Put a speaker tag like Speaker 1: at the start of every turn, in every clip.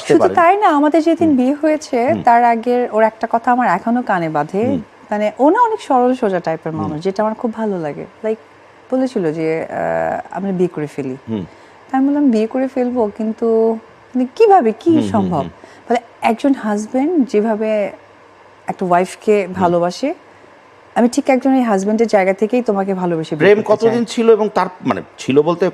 Speaker 1: আসতে
Speaker 2: শুধু
Speaker 1: পারেন।
Speaker 2: তাই না, আমাদের যেদিন বিয়ে হয়েছে তার আগের ওর একটা কথা আমার এখনো কানে বাঁধে। মানে ও না অনেক সরল সোজা টাইপের মানুষ, যেটা আমার খুব ভালো লাগে। লাইক বলেছিল যে আমরা বিয়ে করে ফেলি। তাই আমি বললাম বিয়ে করে ফেলবো, কিন্তু মানে কিভাবে, কি সম্ভব? বলে একজন হাজবেন্ড যেভাবে একটা ওয়াইফকে ভালোবাসে, আমি ঠিক একজন এই হাজবেন্ডের জায়গা থেকেই তোমাকে ভালোবেসে বিয়ে
Speaker 1: প্রেম
Speaker 2: করতে চাই।
Speaker 1: কতদিন ছিল এবং তার মানে ছিল বলতে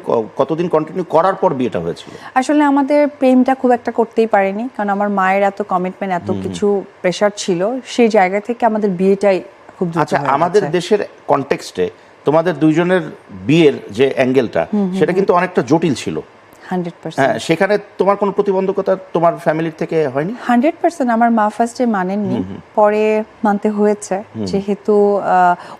Speaker 1: কতদিন কন্টিনিউ করার পর বিয়েটা হয়েছিল?
Speaker 2: আসলে আমাদের প্রেমটা খুব একটা করতেই পারিনি, কারণ আমার মায়ের এত কমিটমেন্ট, এত কিছু প্রেশার ছিল, সেই জায়গা থেকে আমাদের বিয়েটাই খুব দ্রুত
Speaker 1: আচ্ছা,
Speaker 2: হয়ে
Speaker 1: আমাদের
Speaker 2: গেছে।
Speaker 1: দেশের কনটেক্সটে তোমাদের দুইজনের বিয়ের যে অ্যাঙ্গেলটা সেটা কিন্তু অনেকটা জটিল ছিল।
Speaker 2: 100%।
Speaker 1: হ্যাঁ, সেখানে তোমার কোনো প্রতিবন্ধকতা তোমার ফ্যামিলির থেকে হয়নি?
Speaker 2: 100%। আমার মা ফার্স্টে মানেননি, পরে মানতে হয়েছে, যেহেতু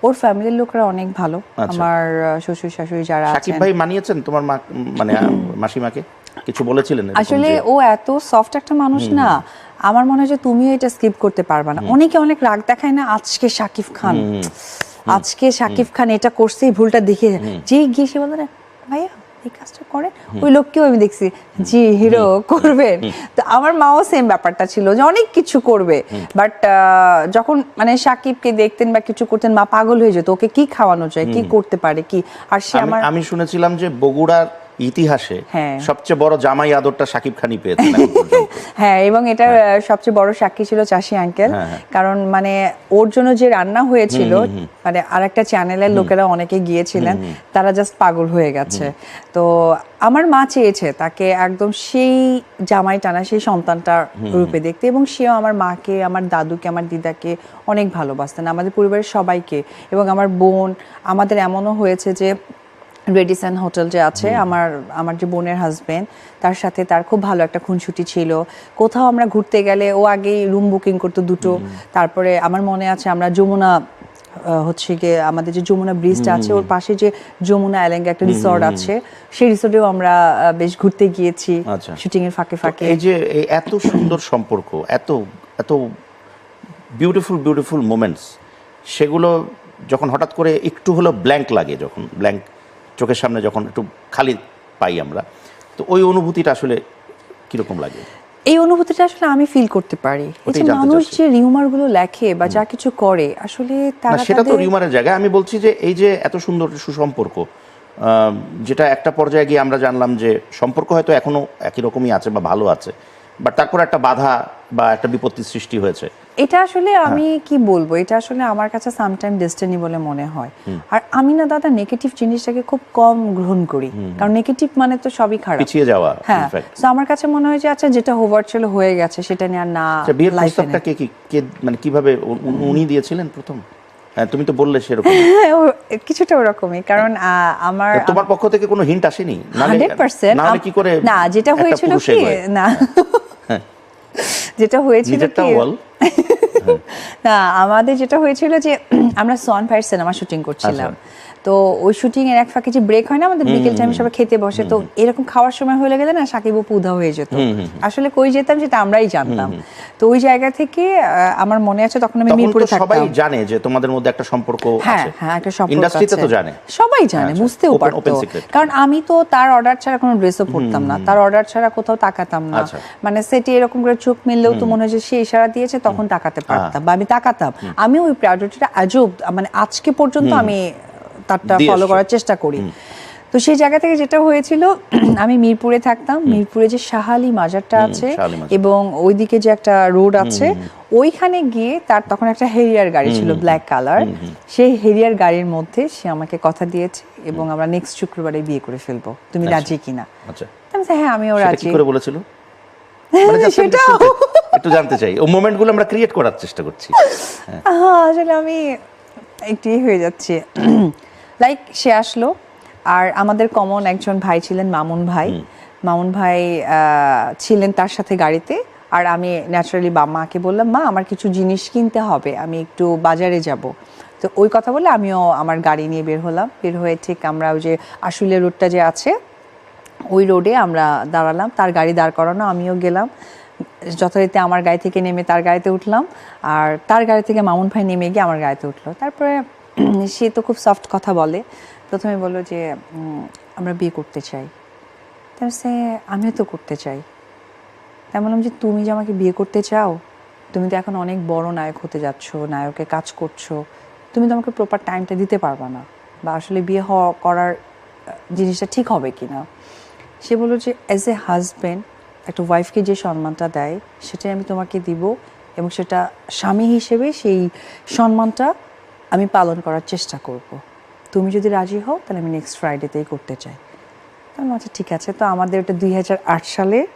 Speaker 2: ওর ফ্যামিলির লোকরা অনেক ভালো। আমার শ্বশুর শাশুড়ি যারা
Speaker 1: সাকিব
Speaker 2: আছেন,
Speaker 1: ভাই মানিয়েছেন তোমার মা, মানে মাসিমাকে কিছু বলেছিলেন এরকম
Speaker 2: আসলে
Speaker 1: যে?
Speaker 2: ও এত সফট একটা মানুষ না, আমার মনে হয় যে তুমিও এটা স্কিপ করতে পারবা না। অনেকে অনেক রাগ দেখায় না, আজকে শাকিব খান, আজকে শাকিব খান এটা করছে, এই ভুলটা দেখে যে গিয়ে সে বলে না ভাইয়া এই কাজটা করেন, ওই লোককেও আমি দেখছি জি হিরো করবেন। তো আমার মাও সেম ব্যাপারটা ছিল যে অনেক কিছু করবে, বাট যখন মানে শাকিবকে দেখতেন বা কিছু করতেন, মা পাগল হয়ে যেত, ওকে কি খাওয়ানো যায়, কি করতে পারে কি। আর সে আমার,
Speaker 1: আমি শুনেছিলাম যে বগুড়ার ইতিহাসে
Speaker 2: হ্যাঁ,
Speaker 1: সবচেয়ে বড় জামাই আদরটা শাকিব খানই পেয়েছেন এখন পর্যন্ত।
Speaker 2: হ্যাঁ, এবং এটা সবচেয়ে বড় সাক্ষী ছিল চাষি আঙ্কেল। কারণ মানে ওর জন্য যে রান্না হয়েছিল, মানে আরেকটা চ্যানেলের লোকেরা অনেকে গিয়েছিলেন, তারা জাস্ট পাগল হয়ে গেছে। তো আমার মা চেয়েছে তাকে একদম সেই জামাই টানা, সেই সন্তানটার রূপে দেখতে, এবং সেও আমার মাকে, আমার দাদুকে, আমার দিদাকে অনেক ভালোবাসতেন, আমাদের পরিবারের সবাইকে। এবং আমার বোন, আমাদের এমনও হয়েছে যে রেডিসন হোটেল যে আছে, আমার যে বোনের হাজবেন্ড, তার সাথে তার খুব ভালো একটা খুনসুটি ছিল। কোথাও আমরা ঘুরতে গেলে ও আগেই রুম বুকিং করতো দুটো। তারপরে আমার মনে আছে আমরা যমুনা, হচ্ছে গিয়ে আমাদের যে যমুনা ব্রিজটা আছে ওর পাশে যে যমুনা আইল্যান্ডে একটা রিসর্ট আছে, সেই রিসর্টেও আমরা বেশ ঘুরতে গিয়েছি শুটিং এর ফাঁকে ফাঁকে।
Speaker 1: এই যে এত সুন্দর সম্পর্ক, এত এত বিউটিফুল বিউটিফুল মোমেন্টস, সেগুলো যখন হঠাৎ করে একটু হলো ব্ল্যাঙ্ক লাগে, যখন ব্ল্যাঙ্ক চোখের সামনে যখন একটু খালি পাই আমরা, তো ওই অনুভূতিটা আসলে কিরকম লাগে?
Speaker 2: এই অনুভূতিটা আসলে আমি ফিল করতে পারি। এই যে মানুষ যে রিউমার গুলো লেখে বা যা কিছু করে, আসলে তারা,
Speaker 1: সেটা তো রিউমারের জায়গায়। আমি বলছি যে এই যে এত সুন্দর সুসম্পর্ক, যেটা একটা পর্যায়ে গিয়ে আমরা জানলাম যে সম্পর্ক হয়তো এখনো একই রকমই আছে বা ভালো আছে, বাট তারপর একটা বাধা বা একটা বিপত্তির সৃষ্টি হয়েছে।
Speaker 2: এটা আসলে আমি কি বলবো, এটা আসলে আমার কাছে সামটাইম ডেস্টিনি বলে মনে হয়। আর আমি না দাদা নেগেটিভ জিনিসটাকে খুব কম গ্রহণ করি, কারণ নেগেটিভ মানে তো সবই খারাপ,
Speaker 1: পিছিয়ে যাওয়া।
Speaker 2: হ্যাঁ, তো আমার কাছে মনে হয় যে আচ্ছা যেটা হোভার ছিল হয়ে গেছে, সেটা নিয়ে আর না।
Speaker 1: বিয়ের প্রস্তাবটা কে মানে কিভাবে উনি দিয়েছিলেন প্রথম? হ্যাঁ, তুমি তো বললে সেরকম।
Speaker 2: কিছুটা ওরকমই, কারণ আমার,
Speaker 1: তোমার পক্ষ থেকে কোনো হিন্ট আসেনি?
Speaker 2: 100%
Speaker 1: কি করে?
Speaker 2: না, যেটা হয়েছিল কি না, যেটা হয়েছিল কি না, আমাদের যেটা হয়েছিল যে আমরা সোয়ান ফায়ার সিনেমা শুটিং করছিলাম। তো ওই শুটিং এর এক ফাঁকে যে ব্রেক হয় না আমাদের, বিকেল টাইমে সবাই খেতে বসে, তো এরকম খাওয়ার সময় হয়ে গেলে না সাকিব অপু উধাও হয়ে যেত। আসলে কই যেতাম সেটা আমরাই জানতাম। তো ওই জায়গা থেকে আমার মনে আছে তখন আমি মিরপুরে থাকতাম।
Speaker 1: সবাই জানে যে তোমাদের মধ্যে একটা সম্পর্ক আছে।
Speaker 2: হ্যাঁ, একটা সম্পর্ক আছে,
Speaker 1: ইন্ডাস্ট্রিতে তো জানে,
Speaker 2: সবাই জানে, বুঝতেও পারতো। কারণ আমি তো তার অর্ডার ছাড়া কোনো ড্রেসও পরতাম না, তার অর্ডার ছাড়া কোথাও তাকাতাম না। মানে সেটি এরকম করে চোখ মিললেও তো মনে হয় যে সে ইশারা দিয়েছে, তখন তাকাতে পারতাম বা আমি তাকাতাম। আমি ওই প্রায়োরিটিটা আজব, মানে আজকে পর্যন্ত আমি তারটা ফলো করার চেষ্টা করি। তো সেই জায়গা থেকে যেটা হয়েছিল, আমি মিরপুরে থাকতাম, মিরপুরে যে শাহালি মাজারটা আছে এবং ওইদিকে যে একটা রোড আছে, ওইখানে গিয়ে তার তখন একটা হেরিয়ার গাড়ি ছিল ব্ল্যাক কালার, সেই হেরিয়ার গাড়ির মধ্যে সে আমাকে কথা দিয়েছে এবং আমরা নেক্সট শুক্রবারে বিয়ে করে ফেলবো, তুমি রাজি কিনা? হ্যাঁ, আমিও রাজি।
Speaker 1: কি করে বলেছিল
Speaker 2: সেটা
Speaker 1: একটু জানতে চাই, ও মোমেন্টগুলো আমরা ক্রিয়েট করার চেষ্টা করছি।
Speaker 2: আসলে আমি একটু হয়ে যাচ্ছি, লাইক সে আসলো, আর আমাদের কমন একজন ভাই ছিলেন মামুন ভাই, মামুন ভাই ছিলেন তার সাথে গাড়িতে। আর আমি ন্যাচারালি মাকে বললাম, মা আমার কিছু জিনিস কিনতে হবে, আমি একটু বাজারে যাব। তো ওই কথা বলে আমিও আমার গাড়ি নিয়ে বের হলাম। বের হয়ে ঠিক আমরা ওই যে আশুলিয়া রোডটা যে আছে, ওই রোডে আমরা দাঁড়ালাম, তার গাড়ি দাঁড় করানো, আমিও গেলাম যথারীতি আমার গাড়ি থেকে নেমে তার গাড়িতে উঠলাম, আর তার গাড়ি থেকে মামুন ভাই নেমে গিয়ে আমার গাড়িতে উঠলো। তারপরে সে তো খুব সফট কথা বলে, প্রথমে বললো যে আমরা বিয়ে করতে চাই। তার সে আমিও তো করতে চাই। তাই বললাম যে তুমি যে আমাকে বিয়ে করতে চাও, তুমি তো এখন অনেক বড় নায়ক হতে যাচ্ছ, নায়কের কাজ করছো, তুমি তো আমাকে প্রপার টাইমটা দিতে পারবা না, বা আসলে বিয়ে করার জিনিসটা ঠিক হবে কি না। সে বললো যে অ্যাজ এ হাজব্যান্ড একটা ওয়াইফকে যে সম্মানটা দেয় সেটাই আমি তোমাকে দিব, এবং সেটা স্বামী হিসেবে সেই সম্মানটা আমি পালন করার চেষ্টা করব। তুমি যদি রাজি হও তাহলে আমি নেক্সট ফ্রাইডেতেই করতে চাই। তাহলে আচ্ছা ঠিক আছে। তো আমাদের ওটা 2008 সালের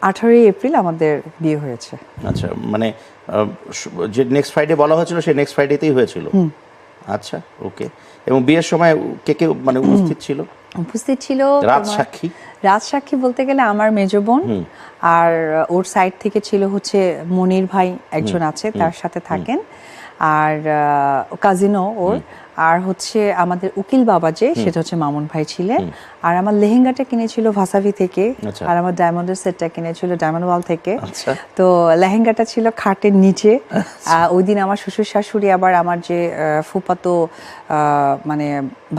Speaker 2: 18ই এপ্রিল আমাদের বিয়ে হয়েছে।
Speaker 1: আচ্ছা, মানে যে নেক্সট ফ্রাইডে বলা হয়েছিল সেই নেক্সট ফ্রাইডেতেই হয়েছিল। আচ্ছা, ওকে। এবং বিয়ের সময় কে কে মানে উপস্থিত ছিল?
Speaker 2: উপস্থিত ছিল
Speaker 1: রাজসাক্ষী।
Speaker 2: রাজসাক্ষী বলতে গেলে আমার মেজো বোন, আর ওর সাইড থেকে ছিল হচ্ছে মনির ভাই একজন আছে, তার সাথে থাকেন, আর কাজিনও ওর, আর হচ্ছে আমাদের উকিল বাবা যে সেটা হচ্ছে মামুন ভাই ছিলেন, আর আমার লেহেঙ্গাটা কিনেছিল ভাসাভি থেকে, আর আমার ডায়মন্ডের সেটটা কিনেছিল ডায়মন্ড ওয়াল থেকে। তো লেহেঙ্গাটা ছিল খাটের নিচে। ওই দিন আমার শ্বশুর শাশুড়ি আবার আমার যে ফুপাতো মানে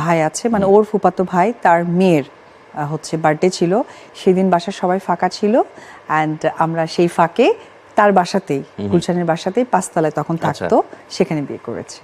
Speaker 2: ভাই আছে, মানে ওর ফুপাতো ভাই, তার মেয়ের হচ্ছে বার্থডে ছিল সেদিন, বাসার সবাই ফাঁকা ছিল, অ্যান্ড আমরা সেই ফাঁকে তার বাসাতেই, গুলশানের বাসাতেই 5 তলায় তখন থাকতো, সেখানে বিয়ে করেছি।